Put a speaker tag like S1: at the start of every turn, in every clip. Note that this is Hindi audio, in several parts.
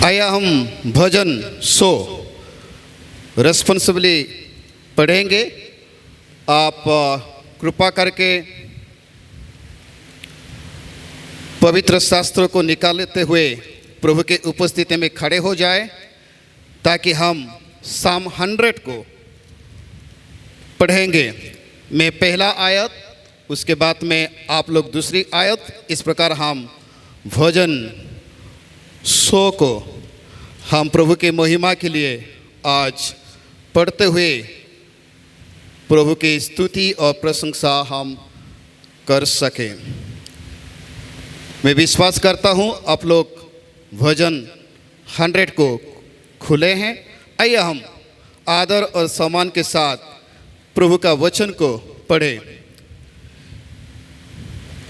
S1: आइए हम भजन 100 रेस्पॉन्सिबली पढ़ेंगे। आप कृपा करके पवित्र शास्त्रों को निकालते हुए प्रभु के उपस्थिति में खड़े हो जाए ताकि हम साम 100 को पढ़ेंगे। मैं पहला आयत, उसके बाद में आप लोग दूसरी आयत, इस प्रकार हम भजन 100 को हम प्रभु के महिमा के लिए आज पढ़ते हुए प्रभु की स्तुति और प्रशंसा हम कर सकें। मैं विश्वास करता हूं आप लोग भजन 100 को खुले हैं। आइए हम आदर और सम्मान के साथ प्रभु का वचन को पढ़ें।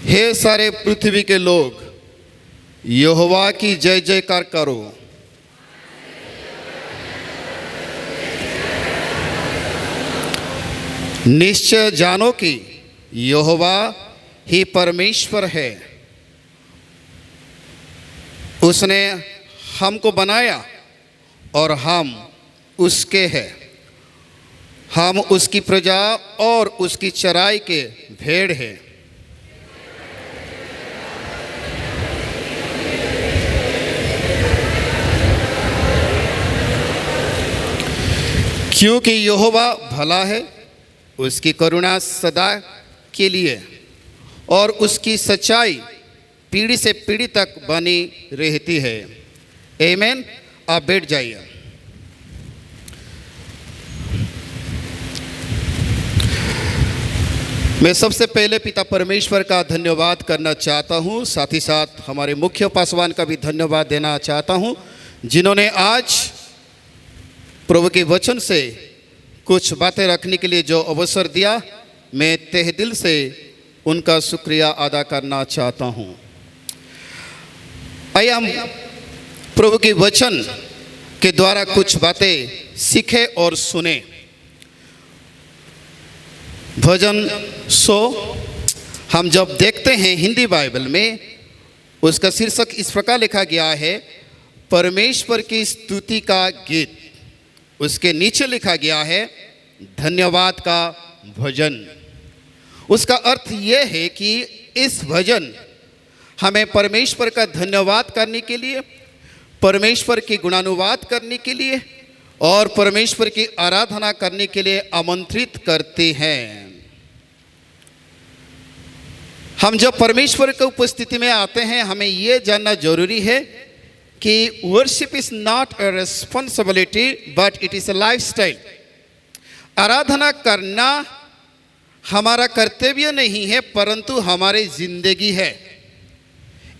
S1: हे सारे पृथ्वी के लोग, यहोवा की जय जयकार करो। निश्चय जानो कि यहोवा ही परमेश्वर है। उसने हमको बनाया और हम उसके हैं। हम उसकी प्रजा और उसकी चराई के भेड़ हैं। क्योंकि यहोवा भला है, उसकी करुणा सदा के लिए और उसकी सच्चाई पीढ़ी से पीढ़ी तक बनी रहती है। आमीन। आप बैठ जाइए। मैं सबसे पहले पिता परमेश्वर का धन्यवाद करना चाहता हूँ, साथ ही साथ हमारे मुख्य पासवान का भी धन्यवाद देना चाहता हूँ, जिन्होंने आज प्रभु के वचन से कुछ बातें रखने के लिए जो अवसर दिया। मैं तहे दिल से उनका शुक्रिया अदा करना चाहता हूँ। आइए हम प्रभु के वचन के द्वारा कुछ बातें सीखे और सुने। भजन 100 हम जब देखते हैं हिंदी बाइबल में, उसका शीर्षक इस प्रकार लिखा गया है, परमेश्वर की स्तुति का गीत। उसके नीचे लिखा गया है धन्यवाद का भजन। उसका अर्थ यह है कि इस भजन हमें परमेश्वर का धन्यवाद करने के लिए, परमेश्वर की गुणानुवाद करने के लिए और परमेश्वर की आराधना करने के लिए आमंत्रित करते हैं। हम जब परमेश्वर की उपस्थिति में आते हैं, हमें यह जानना जरूरी है कि worship is not a responsibility but it is a lifestyle. आराधना करना हमारा कर्तव्य नहीं है, परंतु हमारी जिंदगी है।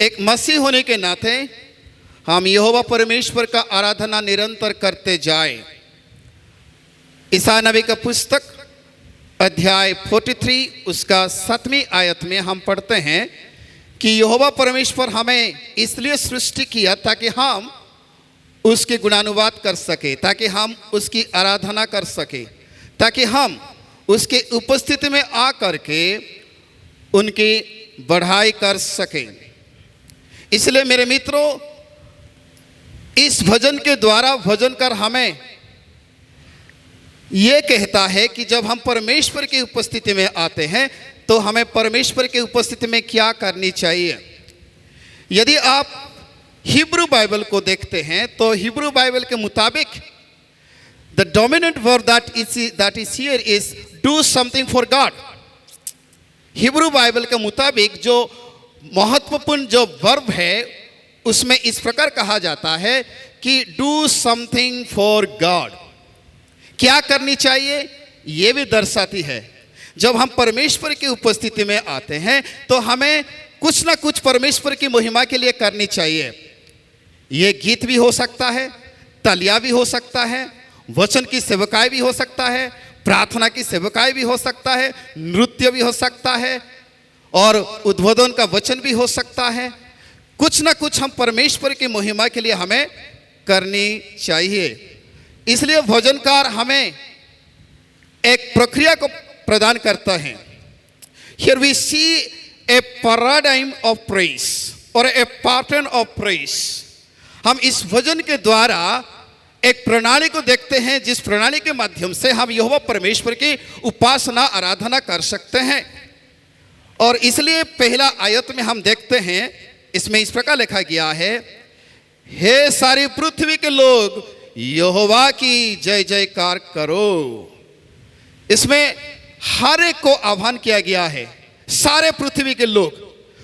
S1: एक मसीह होने के नाते हम यहोवा परमेश्वर का आराधना निरंतर करते जाए। ईसाया नबी का पुस्तक अध्याय 43 उसका 7वीं आयत में हम पढ़ते हैं कि यहोवा परमेश्वर हमें इसलिए सृष्टि किया ताकि हम उसके गुणानुवाद कर सके, ताकि हम उसकी आराधना कर सके, ताकि हम उसके उपस्थिति में आकर के उनकी बढ़ाई कर सके। इसलिए मेरे मित्रों, इस भजन के द्वारा भजनकार हमें यह कहता है कि जब हम परमेश्वर की उपस्थिति में आते हैं तो हमें परमेश्वर की उपस्थिति में क्या करनी चाहिए। यदि आप हिब्रू बाइबल को देखते हैं तो हिब्रू बाइबल के मुताबिक the dominant verb that is here is do something for God. Hebrew Bible के मुताबिक जो महत्वपूर्ण जो वर्ब है उसमें इस प्रकार कहा जाता है कि डू समथिंग फॉर गॉड। क्या करनी चाहिए ये भी दर्शाती है। जब हम परमेश्वर की उपस्थिति में आते हैं तो हमें कुछ ना कुछ परमेश्वर की महिमा के लिए करनी चाहिए। ये गीत भी हो सकता है, तालियां भी हो सकता है, वचन की सेवकाई भी हो सकता है, प्रार्थना की सेवकाई भी हो सकता है, नृत्य भी हो सकता है और उद्बोधन का वचन भी हो सकता है। कुछ ना कुछ हम परमेश्वर की महिमा के लिए हमें करनी चाहिए। इसलिए भजनकार हमें एक प्रक्रिया को प्रदान करता है। Here we see a paradigm of praise or a pattern of praise. हम इस भजन के द्वारा एक प्रणाली को देखते हैं, जिस प्रणाली के माध्यम से हम यहोवा परमेश्वर की उपासना आराधना कर सकते हैं। और इसलिए पहला आयत में हम देखते हैं, इसमें इस प्रकार लिखा गया है, हे सारी पृथ्वी के लोग यहोवा की जय जयकार करो। इसमें हर एक को आह्वान किया गया है, सारे पृथ्वी के लोग,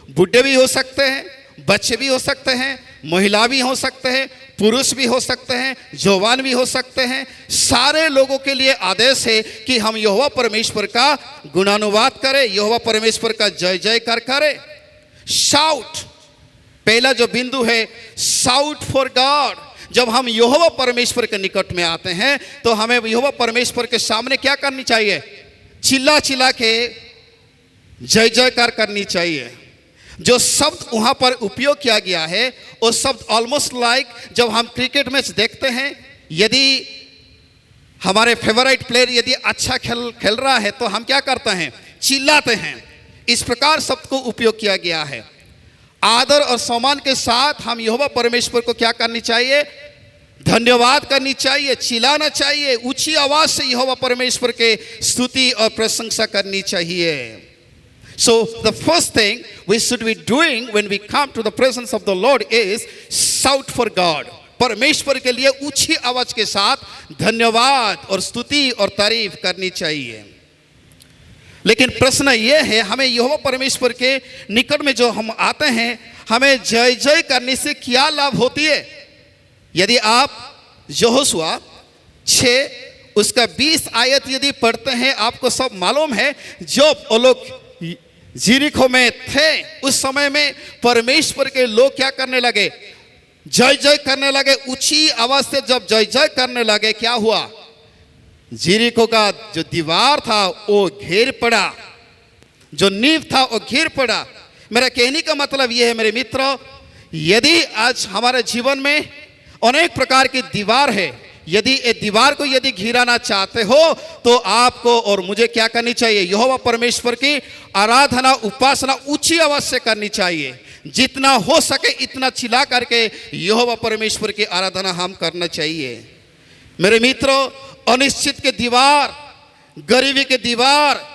S1: बुढ़े भी हो सकते हैं, बच्चे भी हो सकते हैं, महिला भी हो सकते हैं, पुरुष भी हो सकते हैं, जवान भी हो सकते हैं। सारे लोगों के लिए आदेश है कि हम यहोवा परमेश्वर का गुणानुवाद करें, यहोवा परमेश्वर का जय जयकार करें। शाउट, पहला जो बिंदु है, शाउट फॉर गॉड। जब हम यहोवा परमेश्वर के निकट में आते हैं तो हमें यहोवा परमेश्वर के सामने क्या करनी चाहिए? चिल्ला चिल्ला के जय जयकार करनी चाहिए। जो शब्द वहाँ पर उपयोग किया गया है वो शब्द ऑलमोस्ट लाइक जब हम क्रिकेट मैच देखते हैं, यदि हमारे फेवरेट प्लेयर यदि अच्छा खेल रहा है तो हम क्या करते हैं? चिल्लाते हैं। इस प्रकार शब्द को उपयोग किया गया है। आदर और सम्मान के साथ हम यहोवा परमेश्वर को क्या करनी चाहिए? धन्यवाद करनी चाहिए, चिल्लाना चाहिए, ऊंची आवाज से यहोवा परमेश्वर के स्तुति और प्रशंसा करनी चाहिए। So the first thing we should be doing when we come to the presence of the Lord is shout for God. परमेश्वर के लिए ऊंची आवाज के साथ धन्यवाद और स्तुति और तारीफ करनी चाहिए। लेकिन प्रश्न यह है, हमें यहोवा परमेश्वर के निकट में जो हम आते हैं, हमें जय जय करने से क्या लाभ होती है? यदि आप यहोशुआ 6 उसका 20 आयत यदि पढ़ते हैं, आपको सब मालूम है, जब वो लोग यरीहो में थे उस समय में परमेश्वर के लोग क्या करने लगे? जय जय करने लगे। ऊंची आवाज से जब जय जय करने लगे, क्या हुआ? यरीहो का जो दीवार था वो घिर पड़ा, जो नींव था वो घिर पड़ा। मेरा कहने का मतलब यह है मेरे मित्रों, यदि आज हमारे जीवन में अनेक प्रकार की दीवार है, यदि ये दीवार को यदि घिराना चाहते हो तो आपको और मुझे क्या करनी चाहिए? यहोवा परमेश्वर की आराधना उपासना ऊंची आवाज से करनी चाहिए। जितना हो सके इतना चिल्ला करके यहोवा परमेश्वर की आराधना हम करना चाहिए। मेरे मित्रों, अनिश्चित के दीवार, गरीबी के दीवार,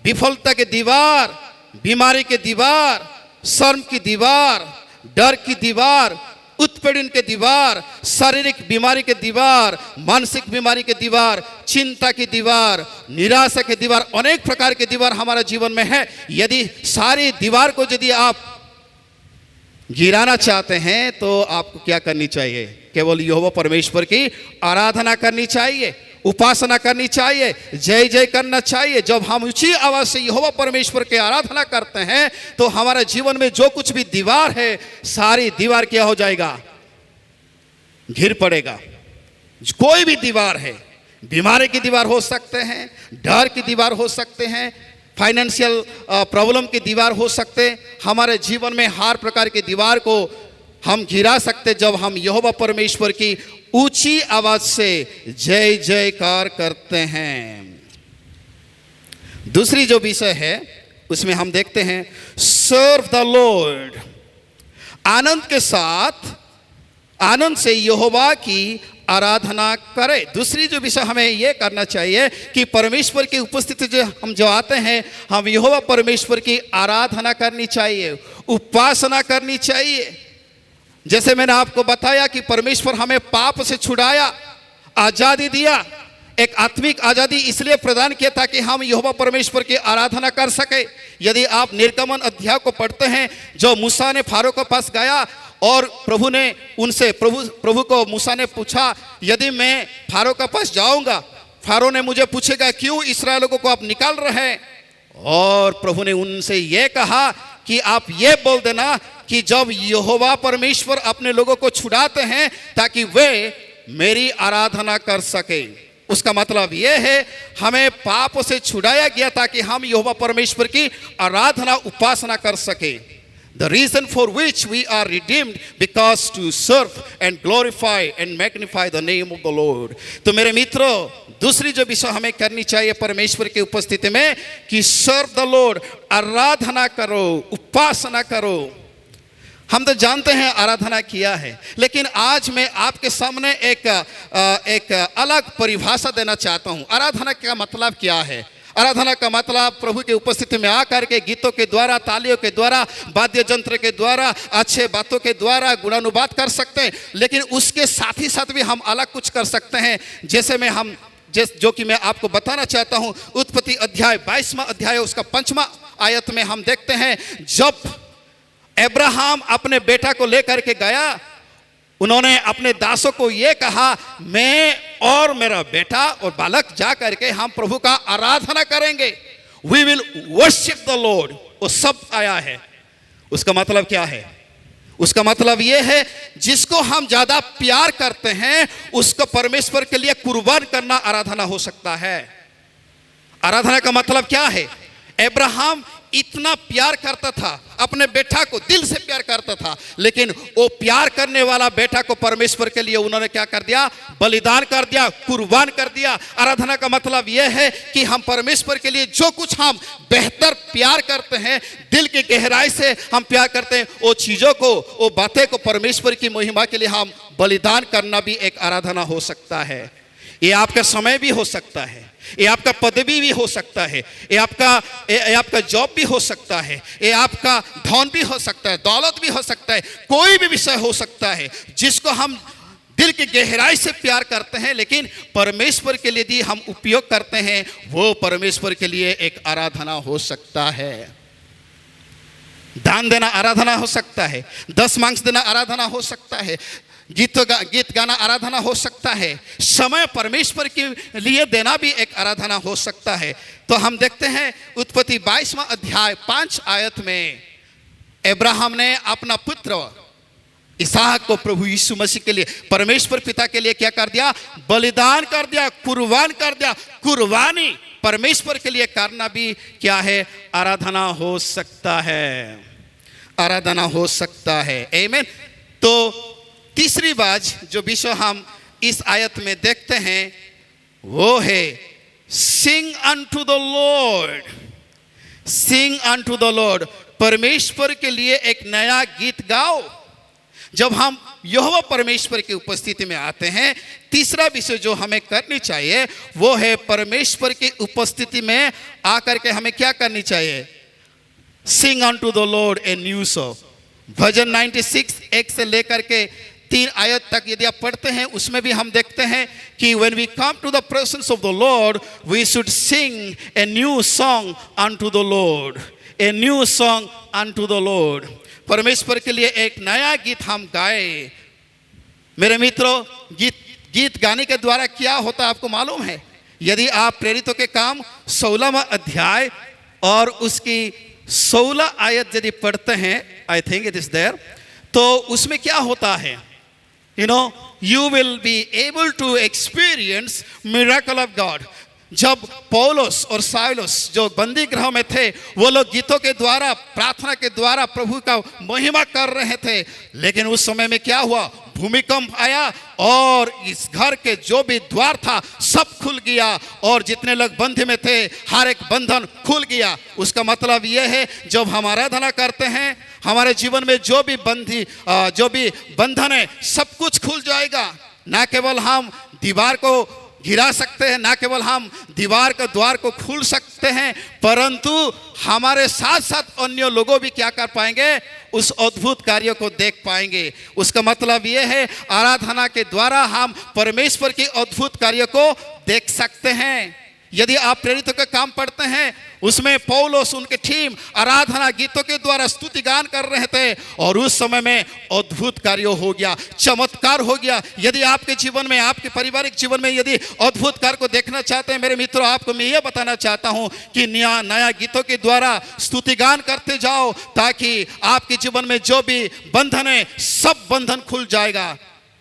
S1: विफलता के दीवार, बीमारी के दीवार, शर्म की दीवार, डर की दीवार, उत्पीड़न के दीवार, शारीरिक बीमारी के दीवार, मानसिक बीमारी के दीवार, चिंता की दीवार, निराशा के दीवार, अनेक प्रकार के दीवार हमारे जीवन में है। यदि सारी दीवार को यदि आप गिराना चाहते हैं तो आपको क्या करनी चाहिए? केवल यहोवा परमेश्वर की आराधना करनी चाहिए, उपासना करनी चाहिए, जय जय करना चाहिए। जब हम ऊंची आवाज से यहोवा परमेश्वर की आराधना करते हैं तो हमारे जीवन में जो कुछ भी दीवार है, सारी दीवार क्या हो जाएगा? घिर पड़ेगा। कोई भी दीवार है, बीमारी की दीवार हो सकते हैं, डर की दीवार हो सकते हैं, फाइनेंशियल प्रॉब्लम की दीवार हो सकते हैं। हमारे जीवन में हर प्रकार की दीवार को हम गिरा सकते जब हम यहोवा परमेश्वर की ऊंची आवाज से जय जयकार करते हैं। दूसरी जो विषय है उसमें हम देखते हैं सर्व द लॉर्ड। आनंद के साथ, आनंद से यहोवा की आराधना करें। दूसरी जो विषय हमें यह करना चाहिए कि परमेश्वर की उपस्थिति जो आते हैं, हम यहोवा परमेश्वर की आराधना करनी चाहिए, उपासना करनी चाहिए। जैसे मैंने आपको बताया कि परमेश्वर हमें पाप से छुड़ाया, आजादी दिया, एक आत्मिक आजादी इसलिए प्रदान किया ताकि हम यहोवा परमेश्वर की आराधना कर सके। यदि आप निर्गमन अध्याय को पढ़ते हैं, जो मूसा ने फारो के पास गया और प्रभु ने उनसे प्रभु को मूसा ने पूछा, यदि मैं फारो के पास जाऊंगा, फारो ने मुझे पूछेगा क्यों इस्राएलियों को आप निकाल रहे हैं? और प्रभु ने उनसे यह कहा कि आप ये बोल देना कि जब यहोवा परमेश्वर अपने लोगों को छुड़ाते हैं ताकि वे मेरी आराधना कर सके। उसका मतलब यह है हमें पाप से छुड़ाया गया ताकि हम यहोवा परमेश्वर की आराधना उपासना कर सके। The reason for which we are redeemed because to serve and glorify and magnify the name of the Lord। तो मेरे मित्रों, दूसरी जो विषय हमें करनी चाहिए परमेश्वर की उपस्थिति में कि सर्व द लॉर्ड, आराधना करो, उपासना करो। हम तो जानते हैं आराधना किया है, लेकिन आज मैं आपके सामने एक अलग परिभाषा देना चाहता हूँ। आराधना का मतलब क्या है? आराधना का मतलब प्रभु की उपस्थिति में आकर के गीतों के द्वारा, तालियों के द्वारा, वाद्य यंत्र के द्वारा, अच्छे बातों के द्वारा गुणानुवाद कर सकते हैं, लेकिन उसके साथ ही साथ भी हम अलग कुछ कर सकते हैं। जैसे जो कि मैं आपको बताना चाहता हूँ। उत्पत्ति अध्याय 22वां अध्याय उसका 5वां आयत में हम देखते हैं, जब अब्राहम अपने बेटा को लेकर के गया, उन्होंने अपने दासों को यह कहा, मैं और मेरा बेटा और बालक जा करके हम प्रभु का आराधना करेंगे। We will worship the lord. वो सब आया है। उसका मतलब क्या है? उसका मतलब यह है, जिसको हम ज्यादा प्यार करते हैं उसको परमेश्वर के लिए कुर्बान करना आराधना हो सकता है। आराधना का मतलब क्या है? अब्राहम इतना प्यार करता था, अपने बेटा को दिल से प्यार करता था, लेकिन वो प्यार करने वाला बेटा को परमेश्वर के लिए उन्होंने क्या कर दिया? बलिदान कर दिया, कुर्बान कर दिया। आराधना का मतलब यह है कि हम परमेश्वर के लिए जो कुछ हम बेहतर प्यार करते हैं, दिल की गहराई से हम प्यार करते हैं, वो चीजों को, वो बातें को परमेश्वर की महिमा के लिए हम बलिदान करना भी एक आराधना हो सकता है। ये आपका समय भी हो सकता है, ये आपका पदवी भी हो सकता है, ये आपका जॉब भी हो सकता है, ये आपका धन भी हो सकता है, दौलत भी हो सकता है, कोई भी विषय हो सकता है जिसको हम दिल की गहराई से प्यार करते हैं, लेकिन परमेश्वर के लिए यदि हम उपयोग करते हैं, वो परमेश्वर के लिए एक आराधना हो सकता है। दान देना आराधना हो सकता है, 10 मांस देना आराधना हो सकता है, गीत गाना आराधना हो सकता है, समय परमेश्वर के लिए देना भी एक आराधना हो सकता है। तो हम देखते हैं उत्पत्ति 22वां अध्याय 5 आयत में अब्राहम ने अपना पुत्र इसहाक को प्रभु यीशु मसीह के लिए, परमेश्वर पिता के लिए क्या कर दिया? बलिदान कर दिया, कुर्बान कर दिया। कुर्बानी परमेश्वर के लिए करना भी क्या है? आराधना हो सकता है, आराधना हो सकता है। आमीन। तो तीसरी बात जो विषय हम इस आयत में देखते हैं वो है sing unto the Lord. Sing unto the Lord, परमेश्वर के लिए एक नया गीत गाओ। जब हम यहोवा परमेश्वर की उपस्थिति में आते हैं, तीसरा विषय जो हमें करनी चाहिए वो है परमेश्वर की उपस्थिति में आकर के हमें क्या करनी चाहिए? Sing unto the Lord a new song. भजन 96 1 से लेकर के 3 आयत तक यदि आप पढ़ते हैं, उसमें भी हम देखते हैं कि when we come to the presence of the Lord, we should sing a new song unto the Lord, a new song unto the Lord। परमेश्वर के लिए एक नया गीत हम गाए। मेरे मित्रों, गीत गाने के द्वारा क्या होता है आपको मालूम है? यदि आप प्रेरितों के काम 16वां अध्याय और उसकी 16 आयत यदि पढ़ते हैं, I think it is there, तो उसमें क्या होता है? you will be able to experience miracle of God। जब पौलुस और साइलस जो बंदी गृह में थे, वो लोग गीतों के द्वारा, प्रार्थना के द्वारा प्रभु का महिमा कर रहे थे, लेकिन उस समय में क्या हुआ? भूमिकंप आया और इस घर के जो भी द्वार था सब खुल गया और जितने लोग बंधे में थे हर एक बंधन खुल गया। उसका मतलब यह है, जब हम आराधना करते हैं, हमारे जीवन में जो भी बंधन है सब कुछ खुल जाएगा। ना केवल हम दीवार को गिरा सकते हैं, ना केवल हम दीवार का द्वार को खोल सकते हैं, परंतु हमारे साथ साथ अन्य लोगों भी क्या कर पाएंगे? उस अद्भुत कार्य को देख पाएंगे। उसका मतलब यह है, आराधना के द्वारा हम परमेश्वर के अद्भुत कार्य को देख सकते हैं। यदि आप प्रेरितों का काम पढ़ते हैं, उसमें पौलुस उनके टीम आराधना गीतों के द्वारा स्तुति गान कर रहे थे और उस समय में अद्भुत कार्य हो गया, चमत्कार हो गया। यदि आपके जीवन में, आपके पारिवारिक जीवन में यदि अद्भुत कार्य को देखना चाहते हैं, मेरे मित्रों, आपको मैं ये बताना चाहता हूं कि नया गीतों के द्वारा स्तुति गान करते जाओ, ताकि आपके जीवन में जो भी बंधन है सब बंधन खुल जाएगा।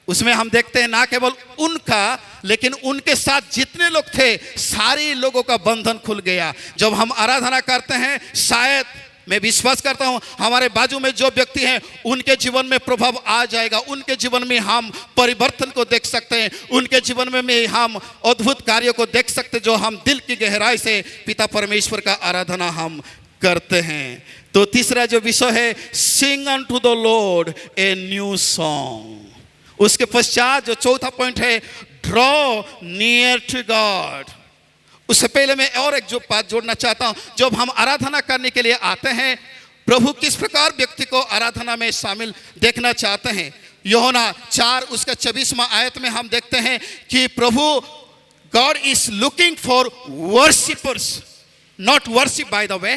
S1: उसमें हम देखते हैं ना केवल उनका, लेकिन उनके साथ जितने लोग थे सारे लोगों का बंधन खुल गया। जब हम आराधना करते हैं, शायद मैं विश्वास करता हूं हमारे बाजू में जो व्यक्ति हैं उनके जीवन में प्रभाव आ जाएगा, उनके जीवन में हम परिवर्तन को देख सकते हैं, उनके जीवन में हम अद्भुत कार्यों को देख सकते हैं, जो हम दिल की गहराई से पिता परमेश्वर का आराधना हम करते हैं। तो तीसरा जो विषय है, sing unto the Lord a new song. उसके पश्चात जो चौथा पॉइंट है, ड्रॉ नियर टू गॉड। उससे पहले मैं और एक जो बात जोड़ना चाहता हूं, जब हम आराधना करने के लिए आते हैं, प्रभु किस प्रकार व्यक्ति को आराधना में शामिल देखना चाहते हैं। यूहन्ना 4 उसका 24वां आयत में हम देखते हैं कि प्रभु God is looking for worshippers, not worship by the way,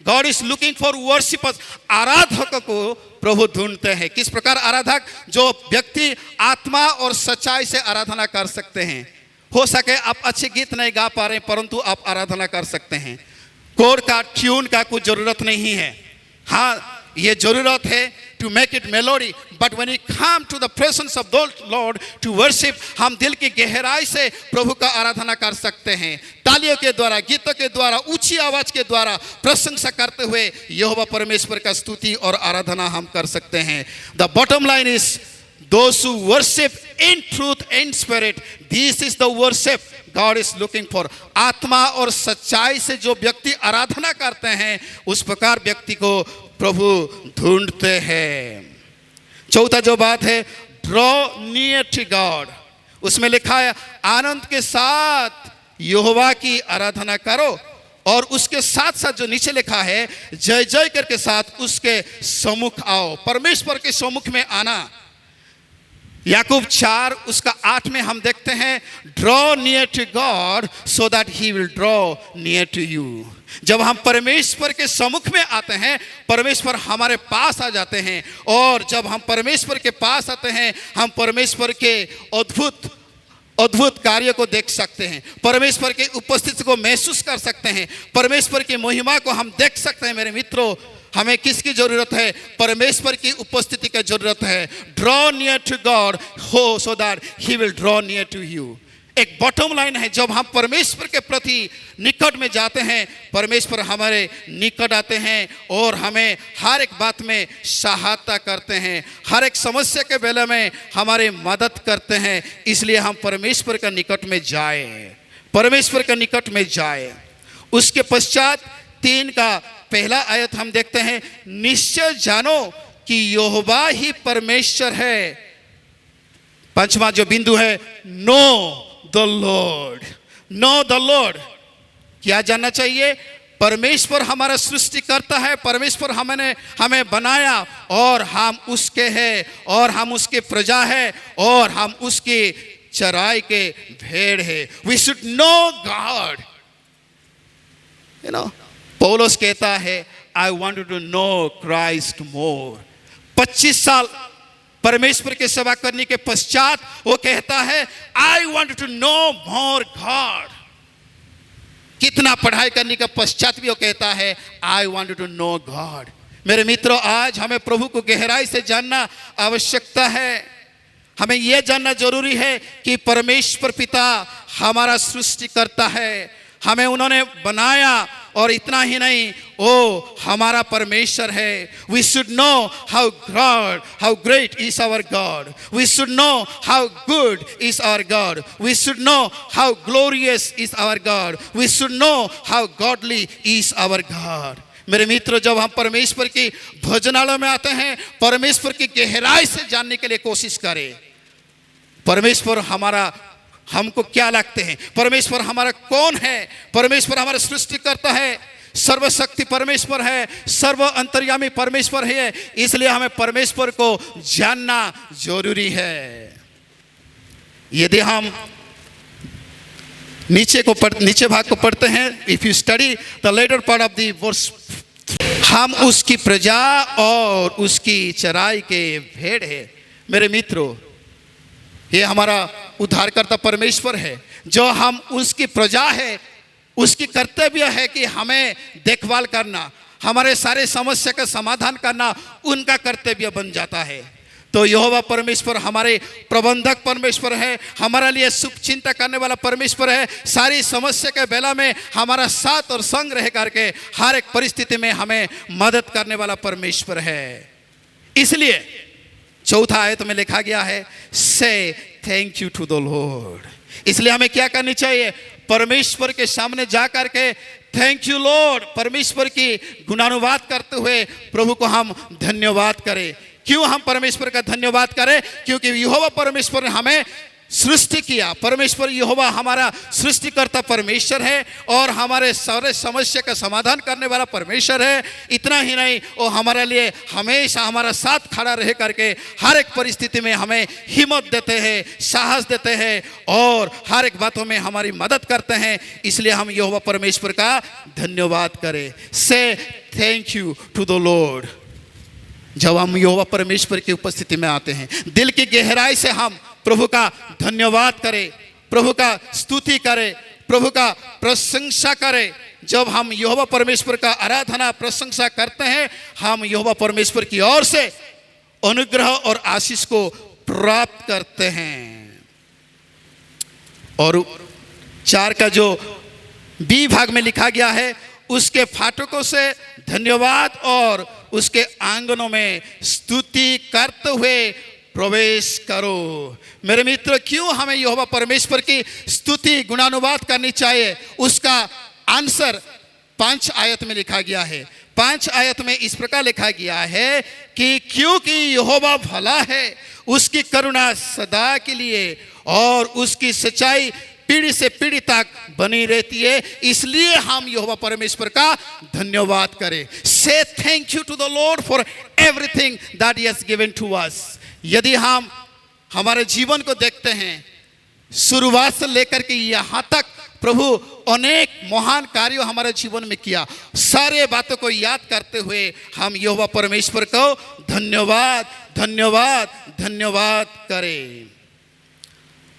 S1: God is looking for worshippers. आराधक को प्रभु ढूंढते हैं। किस प्रकार आराधक? जो व्यक्ति आत्मा और सच्चाई से आराधना कर सकते हैं। हो सके आप अच्छे गीत नहीं गा पा रहे हैं, परंतु आप आराधना कर सकते हैं। कोड का, ट्यून का कुछ जरूरत नहीं है। हाँ, ये जरूरत है to make it melody, but when you come to the presence of the lord to worship, हम दिल की गहराई से प्रभु का आराधना कर सकते हैं। तालियों के द्वारा, गीतों के द्वारा, ऊंची आवाज के द्वारा प्रशंसा करते हुए यहोवा परमेश्वर का स्तुति और आराधना हम कर सकते हैं। The bottom line is those who worship in truth and spirit, this is the worship God is looking for। आत्मा और सच्चाई से जो व्यक्ति आराधना करते हैं, उस प्रकार व्यक्ति को प्रभु ढूंढते हैं। चौथा जो बात है, ड्रॉ नियर टू गॉड। उसमें लिखा है, आनंद के साथ यहोवा की आराधना करो, और उसके साथ साथ जो नीचे लिखा है, जय जय करके साथ उसके सम्मुख आओ। परमेश्वर के सम्मुख में आना। याकूब 4 उसका 8 में हम देखते हैं, draw near to God so that he will draw near to you. जब हम परमेश्वर के सम्मुख में आते हैं, परमेश्वर हमारे पास आ जाते हैं, और जब हम परमेश्वर के पास आते हैं, हम परमेश्वर के अद्भुत कार्य को देख सकते हैं, परमेश्वर की उपस्थिति को महसूस कर सकते हैं, परमेश्वर की महिमा को हम देख सकते हैं। मेरे मित्रों, हमें किसकी जरूरत है? परमेश्वर की उपस्थिति की जरूरत है। ड्रॉ नियर टू गॉड हो so that he will draw near to you. एक बॉटम लाइन है, जब हम परमेश्वर के प्रति निकट में जाते हैं, परमेश्वर हमारे निकट आते हैं और हमें हर एक बात में सहायता करते हैं, हर एक समस्या के बेले में हमारी मदद करते हैं। इसलिए हम परमेश्वर के निकट में जाए, परमेश्वर के निकट में जाए। उसके पश्चात 3 का पहला आयत हम देखते हैं, निश्चय जानो कि यहोवा ही परमेश्वर है। 5वां जो बिंदु है, know the Lord. Know the Lord, क्या जानना चाहिए? परमेश्वर हमारा सृष्टि करता है, परमेश्वर हमें बनाया, और हम उसके हैं, और हम उसके प्रजा है, और हम उसके चराई के भेड़ है। We should know God. You know, पौलुस कहता है, I want to know Christ more. 25 साल परमेश्वर की सेवा करने के पश्चात वो कहता है, I want to know more God. कितना पढ़ाई करने के पश्चात भी वो कहता है, I want to know God. मेरे मित्रों, आज हमें प्रभु को गहराई से जानना आवश्यकता है। हमें यह जानना जरूरी है कि परमेश्वर पिता हमारा सृष्टि करता है, हमें उन्होंने बनाया, और इतना ही नहीं, वो हमारा परमेश्वर है। We should know how great is our God. We should know how good is our God. We should know how glorious is our God. We should know how godly is our God. मेरे मित्र, जब हम परमेश्वर की भोजनालय में आते हैं, परमेश्वर की गहराई से जानने के लिए कोशिश करें, परमेश्वर हमारा, हमको क्या लगते हैं, परमेश्वर हमारा कौन है। परमेश्वर हमारा सृष्टि करता है, सर्वशक्ति परमेश्वर है, सर्व अंतर्यामी परमेश्वर है। इसलिए हमें परमेश्वर को जानना जरूरी है। यदि हम नीचे भाग को पढ़ते हैं, if you study the latter part of the verse, हम उसकी प्रजा और उसकी चराई के भेड़ है। मेरे मित्रों, ये हमारा उद्धारकर्ता परमेश्वर है, जो हम उसकी प्रजा है। उसकी कर्तव्य है कि हमें देखभाल करना, हमारे सारे समस्या का समाधान करना उनका कर्तव्य बन जाता है। तो यहोवा परमेश्वर हमारे प्रबंधक परमेश्वर है, हमारे लिए शुभ चिंता करने वाला परमेश्वर है। सारी समस्या के बेला में हमारा साथ और संग रह करके हर एक परिस्थिति में हमें मदद करने वाला परमेश्वर है। इसलिए 4 आयत में लिखा गया है, say thank you to the lord. इसलिए हमें क्या करनी चाहिए? परमेश्वर के सामने जा करके थैंक यू लॉर्ड, परमेश्वर की गुणानुवाद करते हुए प्रभु को हम धन्यवाद करें। क्यों हम परमेश्वर का धन्यवाद करें? क्योंकि यहोवा परमेश्वर ने हमें सृष्टि किया। परमेश्वर यहोवा हमारा सृष्टिकर्ता परमेश्वर है और हमारे सारे समस्या का समाधान करने वाला परमेश्वर है। इतना ही नहीं, वो हमारे लिए हमेशा हमारा साथ खड़ा रह करके हर एक परिस्थिति में हमें हिम्मत देते हैं, साहस देते हैं और हर एक बातों में हमारी मदद करते हैं। इसलिए हम यहोवा परमेश्वर का धन्यवाद करें। Say thank you to the lord. जब हम यहोवा परमेश्वर की उपस्थिति में आते हैं, दिल की गहराई से हम प्रभु का धन्यवाद करें, प्रभु का स्तुति करें, प्रभु का प्रशंसा करें। जब हम यहोवा परमेश्वर का आराधना प्रशंसा करते हैं, हम यहोवा परमेश्वर की ओर से अनुग्रह और आशीष को प्राप्त करते हैं। और 4 का जो बी भाग में लिखा गया है, उसके फाटकों से धन्यवाद और उसके आंगनों में स्तुति करते हुए प्रवेश करो। मेरे मित्र, क्यों हमें यहोवा परमेश्वर की स्तुति गुणानुवाद करनी चाहिए? उसका आंसर 5 आयत में लिखा गया है। 5 आयत में इस प्रकार लिखा गया है कि क्योंकि यहोवा भला है, उसकी करुणा सदा के लिए और उसकी सच्चाई पीढ़ी से पीढ़ी तक बनी रहती है, इसलिए हम यहोवा परमेश्वर का धन्यवाद करें। Say thank you to the lord for everything that he has given to us. यदि हम हमारे जीवन को देखते हैं, शुरुआत से लेकर के यहाँ तक प्रभु अनेक महान कार्यों हमारे जीवन में किया। सारे बातों को याद करते हुए हम यहोवा परमेश्वर को धन्यवाद धन्यवाद धन्यवाद करें।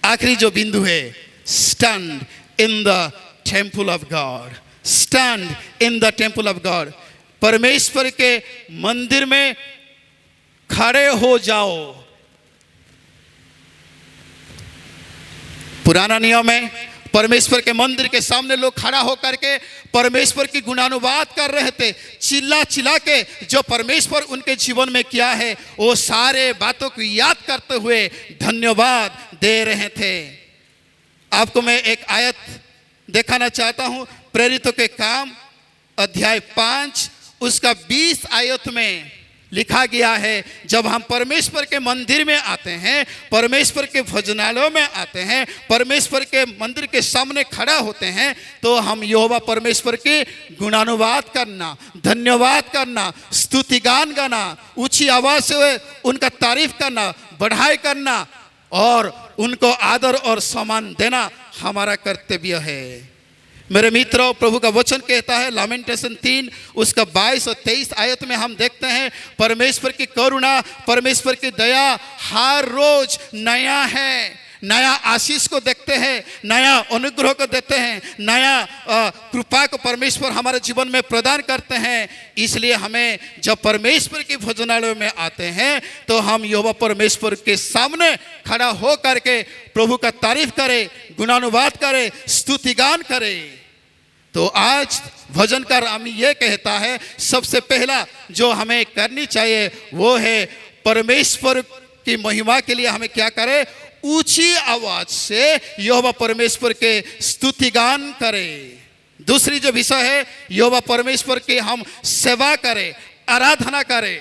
S1: आखिरी जो बिंदु है, stand in the temple of God. Stand in the temple of God. परमेश्वर के मंदिर में खड़े हो जाओ। पुराना नियम में परमेश्वर के मंदिर के सामने लोग खड़ा होकर के परमेश्वर की गुणानुवाद कर रहे थे। चिल्ला चिल्ला के जो परमेश्वर उनके जीवन में किया है, वो सारे बातों को याद करते हुए धन्यवाद दे रहे थे। आपको मैं एक आयत दिखाना चाहता हूं। प्रेरितों के काम अध्याय 5 उसका 20 आयत में लिखा गया है, जब हम परमेश्वर के मंदिर में आते हैं, परमेश्वर के भजनालयों में आते हैं, परमेश्वर के मंदिर के सामने खड़ा होते हैं, तो हम यहोवा परमेश्वर की गुणानुवाद करना, धन्यवाद करना, स्तुति गान गाना, ऊंची आवाज से उनका तारीफ करना, बढ़ाई करना और उनको आदर और सम्मान देना हमारा कर्तव्य है। मेरे मित्रों, प्रभु का वचन कहता है, लामेंटेशन 3 उसका 22 और 23 आयत में हम देखते हैं, परमेश्वर की करुणा, परमेश्वर की दया हर रोज नया है। नया आशीष को देखते हैं, नया अनुग्रह को देते हैं, नया कृपा को परमेश्वर हमारे जीवन में प्रदान करते हैं। इसलिए हमें जब परमेश्वर की भजनालय में आते हैं, तो हम यहोवा परमेश्वर के सामने खड़ा हो करके प्रभु का तारीफ करें, गुणानुवाद करें, स्तुति गान करें। तो आज भजनकार हमें यह कहता है, सबसे पहला जो हमें करनी चाहिए वो है परमेश्वर की महिमा के लिए हमें क्या करें? ऊंची आवाज से यहोवा परमेश्वर के स्तुति गान करें। दूसरी जो विषय है, यहोवा परमेश्वर के हम सेवा करें, आराधना करें।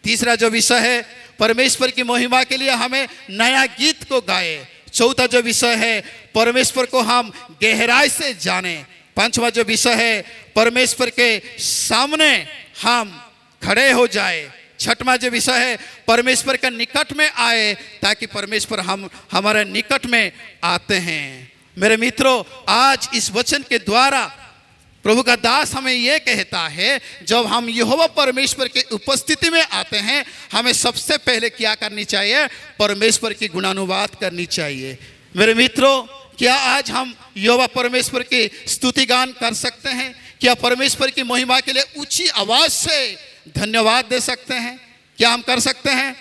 S1: तीसरा जो विषय है, परमेश्वर की महिमा के लिए हमें नया गीत को गाए। चौथा जो विषय है, परमेश्वर को हम गहराई से जाने। पांचवा जो विषय है, परमेश्वर के सामने हम खड़े हो जाए। छठवां जो विषय है, परमेश्वर के निकट में आए, ताकि परमेश्वर हम हमारे निकट में आते हैं। मेरे मित्रों, आज इस वचन के द्वारा प्रभु का दास हमें यह कहता है, जब हम यहोवा परमेश्वर की उपस्थिति में आते हैं, हमें सबसे पहले क्या करनी चाहिए? परमेश्वर की गुणानुवाद करनी चाहिए। मेरे मित्रों, क्या आज हम यहोवा परमेश्वर की स्तुति गान कर सकते हैं? क्या परमेश्वर की महिमा के लिए ऊंची आवाज से धन्यवाद दे सकते हैं? क्या हम कर सकते हैं?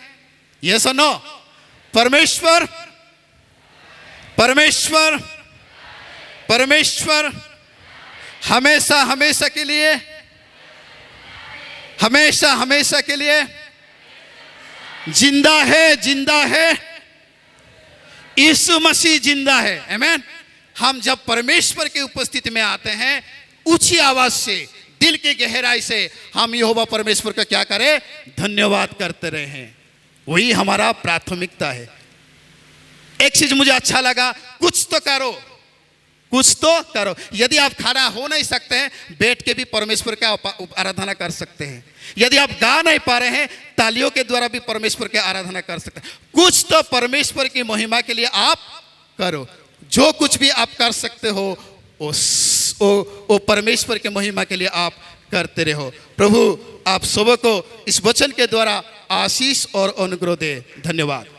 S1: यस और नो? परमेश्वर परमेश्वर परमेश्वर हमेशा हमेशा के लिए, हमेशा हमेशा के लिए जिंदा है, जिंदा है। यीशु मसीह जिंदा है। आमीन। हम जब परमेश्वर की उपस्थिति में आते हैं, ऊंची आवाज से, दिल की गहराई से हम यहोवा परमेश्वर का क्या करें? धन्यवाद करते रहें। वही हमारा प्राथमिकता है। एक चीज मुझे अच्छा लगा, कुछ तो करो, कुछ तो करो। यदि आप खड़ा हो नहीं सकते हैं, बैठ के भी परमेश्वर का आराधना कर सकते हैं। यदि आप गा नहीं पा रहे हैं, तालियों के द्वारा भी परमेश्वर की आराधना कर सकते हैं। कुछ तो परमेश्वर की महिमा के लिए आप करो। जो कुछ भी आप कर सकते हो वो परमेश्वर की महिमा के लिए आप करते रहो। प्रभु आप सबको इस वचन के द्वारा आशीष और अनुग्रह दे। धन्यवाद।